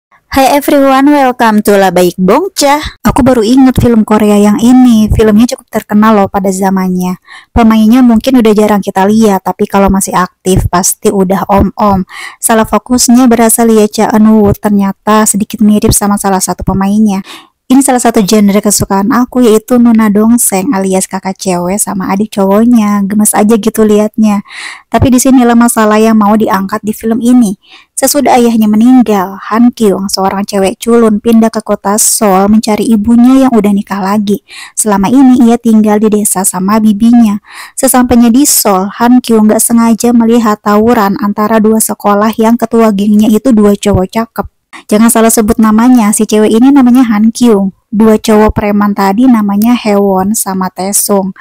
Hai everyone, welcome to La Baik Bongcah. Aku baru inget film Korea yang ini. Filmnya cukup terkenal loh pada zamannya. Pemainnya mungkin udah jarang kita lihat, tapi kalau masih aktif pasti udah om-om. Salah fokusnya berasal Lee Cha Eun-woo, ternyata sedikit mirip sama salah satu pemainnya. Ini salah satu genre kesukaan aku, yaitu Nuna Dongseng alias kakak cewek sama adik cowoknya. Gemes aja gitu liatnya. Tapi di sinilah masalah yang mau diangkat di film ini. Sesudah ayahnya meninggal, Han Kyung, seorang cewek culun, pindah ke kota Seoul mencari ibunya yang udah nikah lagi. Selama ini ia tinggal di desa sama bibinya. Sesampainya di Seoul, Han Kyung gak sengaja melihat tawuran antara dua sekolah yang ketua gengnya itu dua cowok cakep. Jangan salah sebut namanya, si cewek ini namanya Han Kyung. Dua cowok preman tadi namanya Hewon sama Taesung.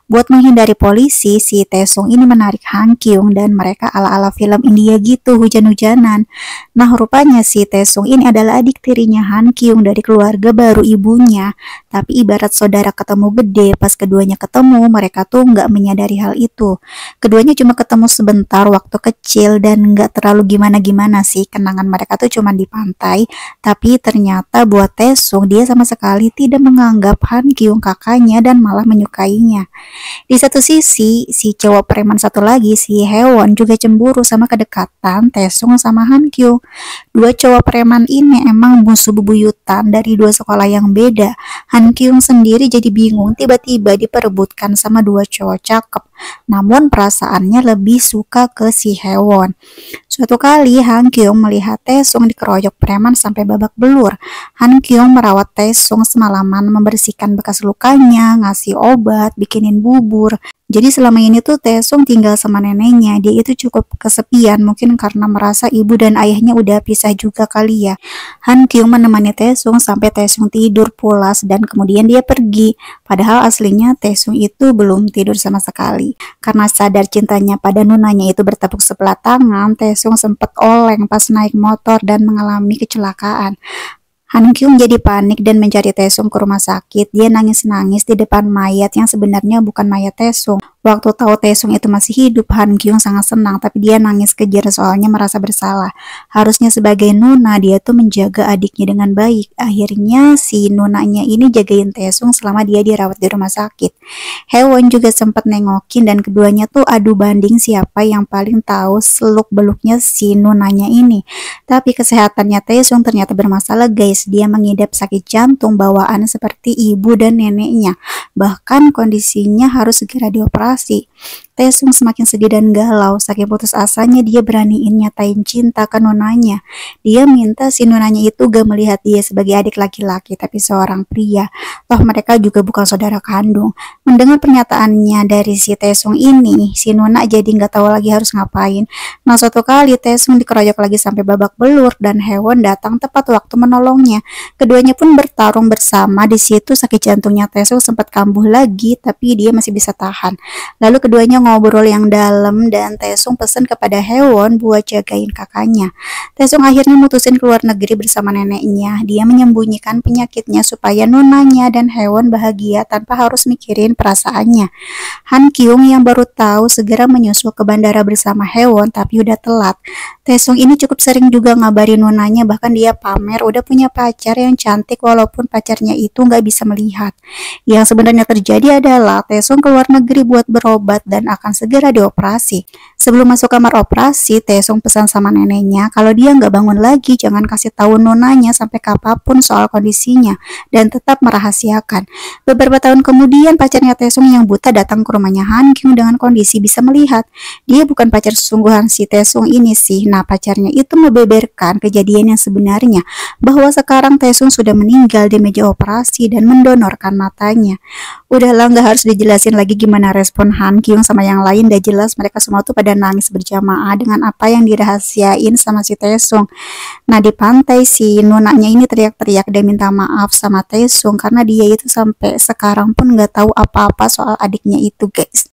Buat menghindari polisi, si Taesung ini menarik Han Kyung dan mereka ala-ala film India gitu, hujan-hujanan. Nah, rupanya si Taesung ini adalah adik tirinya Han Kyung dari keluarga baru ibunya. Tapi ibarat saudara ketemu gede, pas keduanya ketemu, mereka tuh nggak menyadari hal itu. Keduanya cuma ketemu sebentar waktu kecil dan nggak terlalu gimana-gimana sih. Kenangan mereka tuh cuma di pantai, tapi ternyata buat Taesung dia sama sekali tidak menganggap Han Kyung kakaknya dan malah menyukainya. Di satu sisi, si cowok preman satu lagi, si Hewon juga cemburu sama kedekatan Taesung sama Han Kyung. Dua cowok preman ini emang musuh bebuyutan dari dua sekolah yang beda. Han Kyung sendiri jadi bingung tiba-tiba diperebutkan sama dua cowok cakep. Namun perasaannya lebih suka ke si Hewon. Suatu kali Han Kyung melihat Taesung dikeroyok preman sampai babak belur. Han Kyung merawat Taesung semalaman, membersihkan bekas lukanya, ngasih obat, bikinin bubur. Jadi selama ini tuh Taesung tinggal sama neneknya. Dia itu cukup kesepian, mungkin karena merasa ibu dan ayahnya udah pisah juga kali ya. Han Kyung menemani Taesung sampai Taesung tidur pulas dan kemudian dia pergi. Padahal aslinya Taesung itu belum tidur sama sekali. Karena sadar cintanya pada nunanya itu bertepuk sebelah tangan, Taesung sempat oleng pas naik motor dan mengalami kecelakaan. Han Kyung jadi panik dan mencari Taesung ke rumah sakit. Dia nangis-nangis di depan mayat yang sebenarnya bukan mayat Taesung. Waktu tahu Taesung itu masih hidup, Han Kyung sangat senang, tapi dia nangis kejer soalnya merasa bersalah. Harusnya sebagai Nuna, dia tuh menjaga adiknya dengan baik. Akhirnya si Nunanya ini jagain Taesung selama dia dirawat di rumah sakit. Hewon juga sempat nengokin dan keduanya tuh adu banding siapa yang paling tahu seluk-beluknya si Nunanya ini. Tapi kesehatannya Taesung ternyata bermasalah guys. Dia mengidap sakit jantung bawaan seperti ibu dan neneknya. Bahkan kondisinya harus segera dioperasi. Taesung semakin sedih dan galau. Saking putus asanya dia beraniin nyatain cinta ke nonanya. Dia minta si nonanya itu gak melihat dia sebagai adik laki-laki tapi seorang pria. Toh mereka juga bukan saudara kandung. Mendengar pernyataannya dari si Taesung ini, si Nona jadi gak tahu lagi harus ngapain. Nah, suatu kali Taesung dikeroyok lagi sampai babak belur dan Hewon datang tepat waktu menolongnya. Keduanya pun bertarung bersama. Di situ sakit jantungnya Taesung sempat kambuh lagi, tapi dia masih bisa tahan. Lalu keduanya ngobrol yang dalam dan Taesung pesan kepada Hewon buat jagain kakaknya. Taesung akhirnya mutusin keluar negeri bersama neneknya. Dia menyembunyikan penyakitnya supaya nonanya dan Hewon bahagia tanpa harus mikirin perasaannya. Han Kyung yang baru tahu segera menyusul ke bandara bersama Hewon, tapi udah telat. Taesung ini cukup sering juga ngabarin nonanya, bahkan dia pamer udah punya pacar yang cantik walaupun pacarnya itu nggak bisa melihat. Yang sebenarnya terjadi adalah Taesung keluar negeri buat berobat dan akan segera dioperasi. Sebelum masuk kamar operasi, Taesung pesan sama neneknya kalau dia nggak bangun lagi jangan kasih tahu nonanya sampai kapanpun soal kondisinya dan tetap merahasiakan. Beberapa tahun kemudian pacarnya Taesung yang buta datang ke rumahnya Han Kyung dengan kondisi bisa melihat. Dia bukan pacar sesungguhan si Taesung ini sih. Nah, pacarnya itu membeberkan kejadian yang sebenarnya bahwa sekarang Taesung sudah meninggal di meja operasi dan mendonorkan matanya. Udahlah, nggak harus dijelasin lagi gimana respon Han Kyung sama yang lain. Udah jelas mereka semua tuh pada nangis berjamaah dengan apa yang dirahasiain sama si Taesung. Nah, di pantai si nonanya ini teriak-teriak dan minta maaf sama Taesung karena dia itu sampai sekarang pun nggak tahu apa-apa soal adiknya itu guys.